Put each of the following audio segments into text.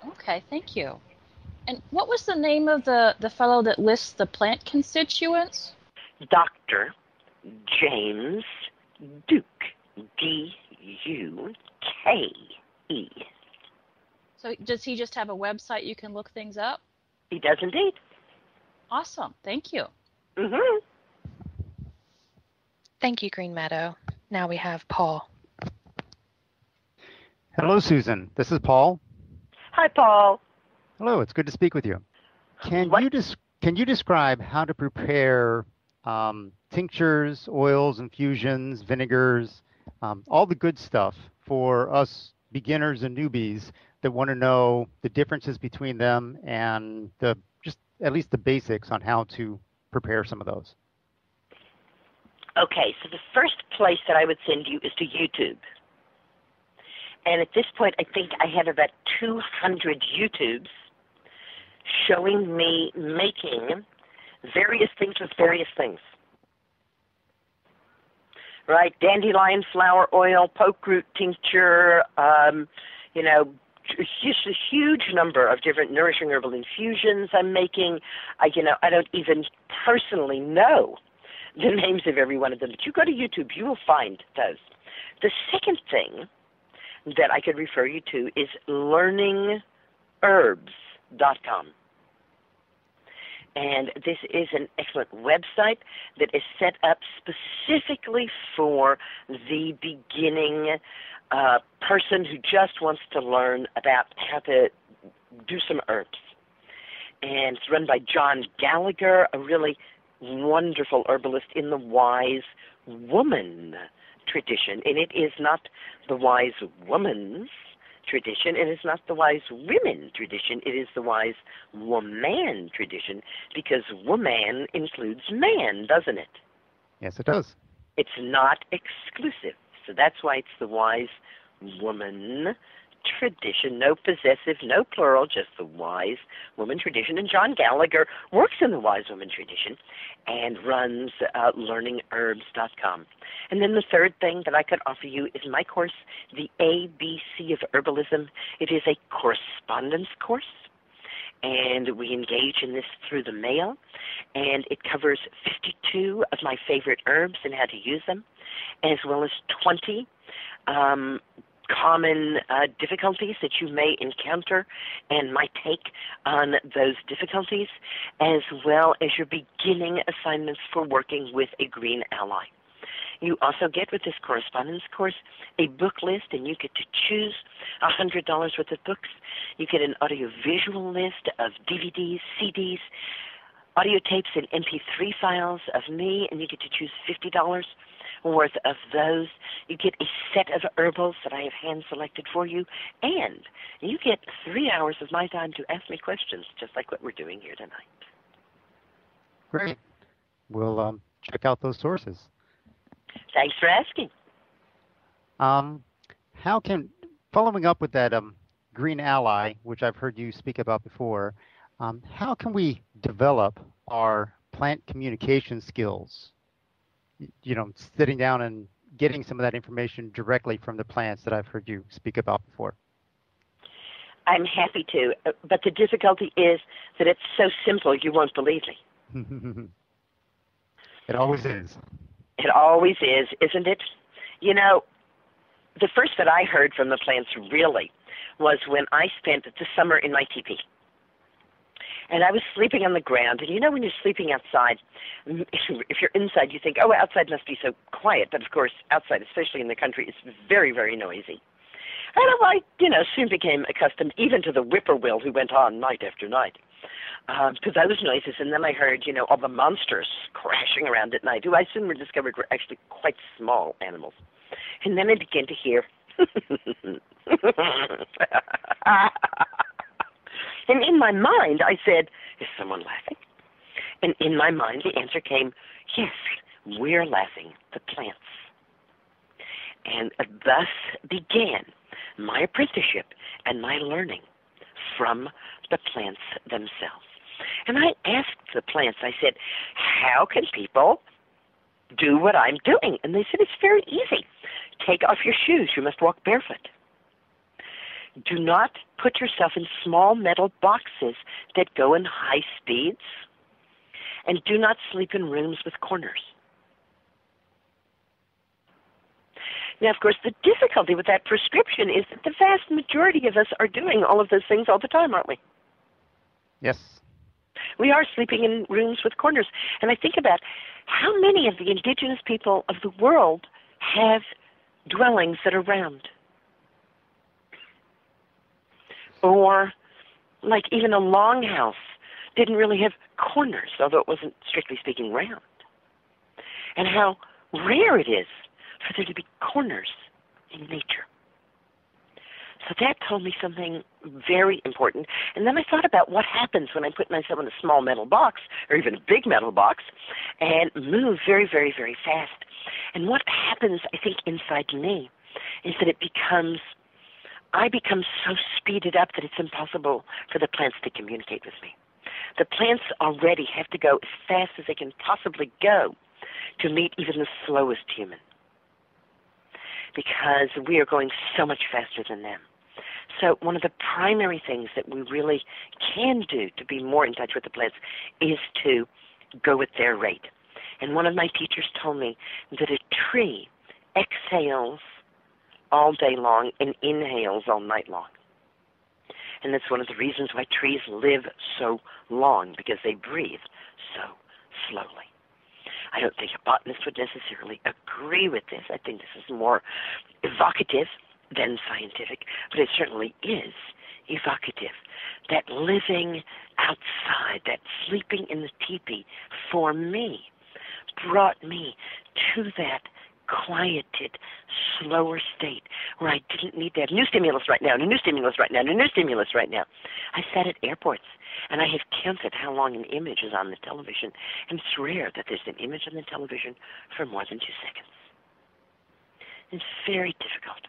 Okay, thank you. And what was the name of the fellow that lists the plant constituents? Dr. James Duke, D-U-K-E. So does he just have a website you can look things up? He does indeed. Awesome, thank you. Mm-hmm. Thank you, Green Meadow. Now we have Paul. Hello, Susan. This is Paul. Hi, Paul. Hello, it's good to speak with you. Can you describe how to prepare tinctures, oils, infusions, vinegars, all the good stuff for us beginners and newbies that want to know the differences between them and just at least the basics on how to prepare some of those? Okay, so the first place that I would send you is to YouTube. And at this point, I think I have about 200 YouTubes showing me making various things with various things. Right? Dandelion flower oil, poke root tincture, just a huge number of different nourishing herbal infusions I'm making. I don't even personally know the names of every one of them. But you go to YouTube, you will find those. The second thing that I could refer you to is learningherbs.com. And this is an excellent website that is set up specifically for the beginning person who just wants to learn about how to do some herbs. And it's run by John Gallagher, a really wonderful herbalist in the wise woman tradition. And it is not the wise woman's tradition. It is not the wise women tradition. It is the wise woman tradition, because woman includes man, doesn't it? Yes, it does. It's not exclusive. So that's why it's the wise woman tradition. No possessive, no plural, just the wise woman tradition. And John Gallagher works in the wise woman tradition and runs learningherbs.com. And then the third thing that I could offer you is my course, The ABC of Herbalism. It is a correspondence course, and we engage in this through the mail, and it covers 52 of my favorite herbs and how to use them, as well as 20 common difficulties that you may encounter and my take on those difficulties, as well as your beginning assignments for working with a green ally. You also get with this correspondence course a book list, and you get to choose $100 worth of books. You get an audiovisual list of DVDs, CDs, audio tapes, and MP3 files of me, and you get to choose $50 worth of those. You get a set of herbals that I have hand-selected for you, and you get 3 hours of my time to ask me questions, just like what we're doing here tonight. Great. We'll check out those sources. Thanks for asking. Following up with that Green Ally, which I've heard you speak about before, how can we develop our plant communication skills? Sitting down and getting some of that information directly from the plants that I've heard you speak about before. I'm happy to, but the difficulty is that it's so simple you won't believe me. It always is. It always is, isn't it? The first that I heard from the plants really was when I spent the summer in my teepee. And I was sleeping on the ground. And when you're sleeping outside, if you're inside, you think, oh, outside must be so quiet. But, of course, outside, especially in the country, it's very, very noisy. And I, soon became accustomed even to the whippoorwill who went on night after night to those noises. And then I heard, all the monsters crashing around at night, who I soon discovered were actually quite small animals. And then I began to hear and in my mind, I said, is someone laughing? And in my mind, the answer came, yes, we're laughing, the plants. And thus began my apprenticeship and my learning from the plants themselves. And I asked the plants, I said, how can people do what I'm doing? And they said, it's very easy. Take off your shoes. You must walk barefoot. Do not put yourself in small metal boxes that go in high speeds. And do not sleep in rooms with corners. Now, of course, the difficulty with that prescription is that the vast majority of us are doing all of those things all the time, aren't we? Yes. We are sleeping in rooms with corners. And I think about how many of the indigenous people of the world have dwellings that are round. Or, like even a longhouse didn't really have corners, although it wasn't strictly speaking round. And how rare it is for there to be corners in nature. So that told me something very important. And then I thought about what happens when I put myself in a small metal box, or even a big metal box, and move very, very, very fast. And what happens, I think, inside me is that I become so speeded up that it's impossible for the plants to communicate with me. The plants already have to go as fast as they can possibly go to meet even the slowest human, because we are going so much faster than them. So one of the primary things that we really can do to be more in touch with the plants is to go at their rate. And one of my teachers told me that a tree exhales all day long and inhales all night long. And that's one of the reasons why trees live so long, because they breathe so slowly. I don't think a botanist would necessarily agree with this. I think this is more evocative than scientific, but it certainly is evocative. That living outside, that sleeping in the teepee, for me, brought me to that quieted, slower state where I didn't need to have new stimulus right now, new stimulus right now, new stimulus right now. I sat at airports, and I have counted how long an image is on the television, and it's rare that there's an image on the television for more than 2 seconds. It's very difficult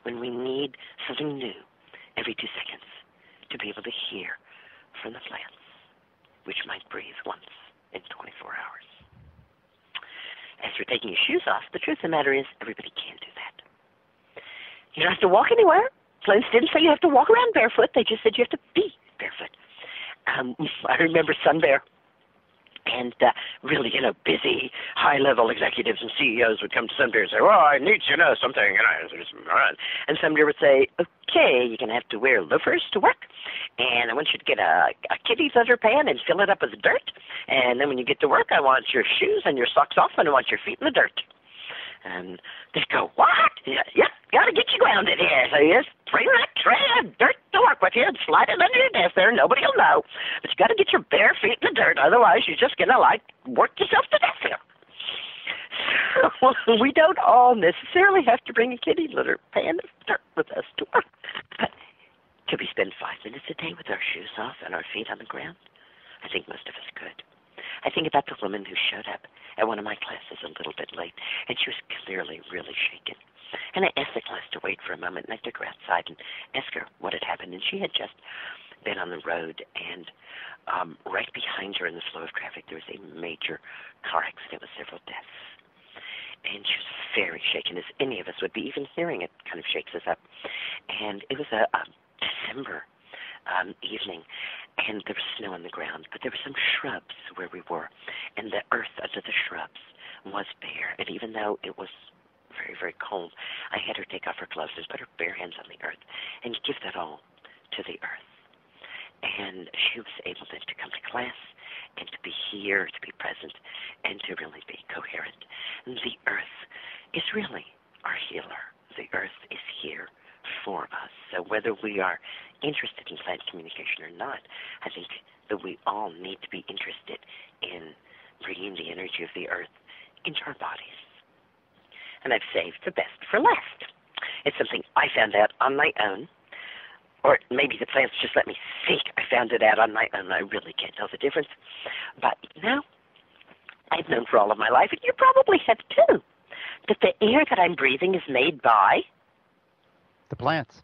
when we need something new every 2 seconds to be able to hear from the plants, which might breathe once in 24 hours. As for taking your shoes off, the truth of the matter is everybody can do that. You don't have to walk anywhere. Plants didn't say you have to walk around barefoot. They just said you have to be barefoot. I remember Sun Bear. And really, busy high-level executives and CEOs would come to Sun Bear and say, well, I need to know something. And Sun Bear would say, okay, you're going to have to wear loafers to work. And I want you to get a kitty litter pan and fill it up with dirt. And then when you get to work, I want your shoes and your socks off, and I want your feet in the dirt. And they'd go, what? Yeah, got to get you grounded here. So you just bring that tray of dirt to work with you and slide it under your desk there. Nobody will know. But you got to get your bare feet in the dirt. Otherwise, you're just going to, work yourself to death here. So we don't all necessarily have to bring a kitty litter pan of dirt with us to work. But could we spend 5 minutes a day with our shoes off and our feet on the ground? I think most of us could. I think about the woman who showed up at one of my classes a little bit late, and she was clearly really shaken. And I asked the class to wait for a moment, and I took her outside and asked her what had happened. And she had just been on the road, and right behind her in the flow of traffic, there was a major car accident with several deaths. And she was very shaken, as any of us would be. Even hearing it kind of shakes us up. And it was a December evening, and there was snow on the ground, but there were some shrubs where we were, and the earth under the shrubs was bare. And even though it was very, very cold, I had her take off her gloves and put her bare hands on the earth and give that all to the earth. And she was able then to come to class and to be here, to be present, and to really be coherent. And the earth is really our healer. The earth is here for us. So whether we are interested in plant communication or not, I think that we all need to be interested in bringing the energy of the earth into our bodies. And I've saved the best for last. It's something I found out on my own, or maybe the plants just let me think I found it out on my own. I really can't tell the difference. But I've known for all of my life, and you probably have too, that the air that I'm breathing is made by the plants.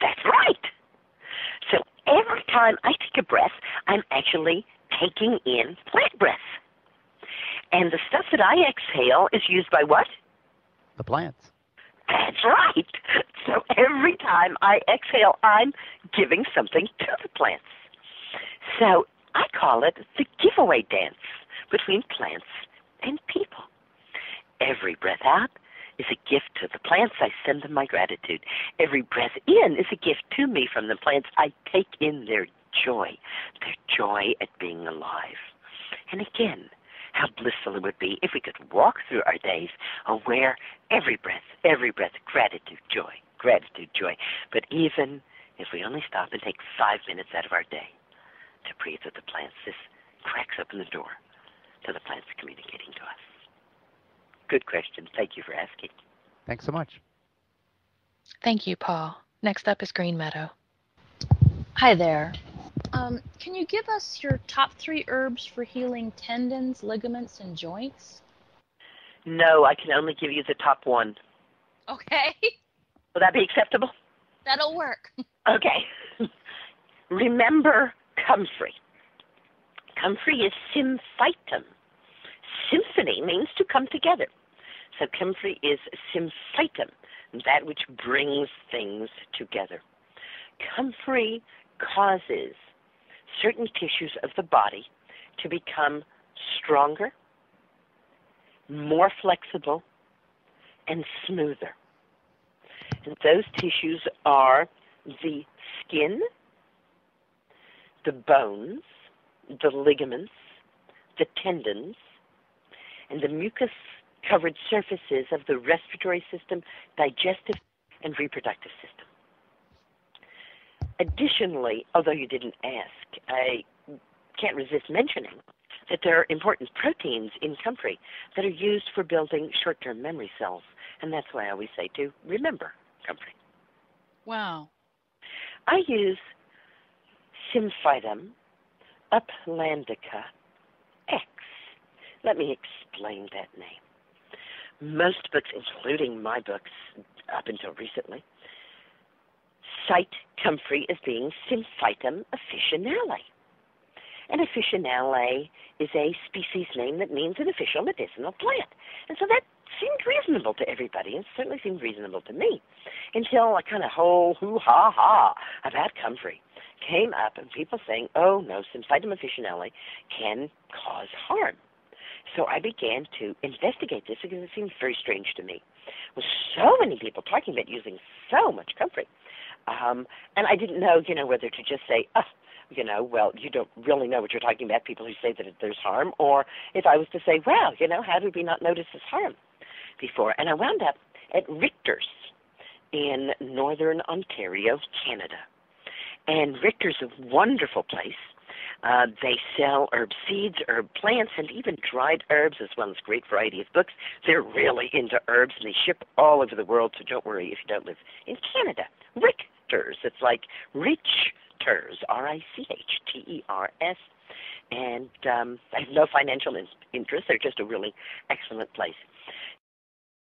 That's right. So every time I take a breath, I'm actually taking in plant breath. And the stuff that I exhale is used by what? The plants. That's right. So every time I exhale, I'm giving something to the plants. So I call it the giveaway dance between plants and people. Every breath out is a gift to the plants. I send them my gratitude. Every breath in is a gift to me from the plants. I take in their joy at being alive. And again, how blissful it would be if we could walk through our days aware every breath, gratitude, joy. But even if we only stop and take 5 minutes out of our day to breathe with the plants, this cracks open the door to the plants communicating to us. Good question. Thank you for asking. Thanks so much. Thank you, Paul. Next up is Green Meadow. Hi there. Can you give us your top 3 herbs for healing tendons, ligaments, and joints? No, I can only give you the top one. Okay. Will that be acceptable? That'll work. Okay. Remember comfrey. Comfrey is symphytum. Symphony means to come together. So comfrey is symphytum, that which brings things together. Comfrey causes certain tissues of the body to become stronger, more flexible, and smoother. And those tissues are the skin, the bones, the ligaments, the tendons, and the mucus-covered surfaces of the respiratory system, digestive, and reproductive system. Additionally, although you didn't ask, I can't resist mentioning that there are important proteins in comfrey that are used for building short-term memory cells, and that's why I always say to remember comfrey. Wow. I use Symphytum uplandica X. Let me explain that name. Most books, including my books up until recently, cite comfrey as being Symphytum officinale. And officinale is a species name that means an official medicinal plant. And so that seemed reasonable to everybody, and certainly seemed reasonable to me, until a kind of whole hoo-ha-ha about comfrey came up, and people saying, oh no, Symphytum officinale can cause harm. So I began to investigate this because it seemed very strange to me, with so many people talking about using so much comfrey. And I didn't know, whether to just say, well, you don't really know what you're talking about, people who say that there's harm, or if I was to say, wow, how did we not notice this harm before? And I wound up at Richter's in northern Ontario, Canada. And Richter's is a wonderful place. They sell herb seeds, herb plants, and even dried herbs, as well as a great variety of books. They're really into herbs, and they ship all over the world, so don't worry if you don't live in Canada. Richter's, it's like Richters, Richters. And I have no financial interest. They're just a really excellent place.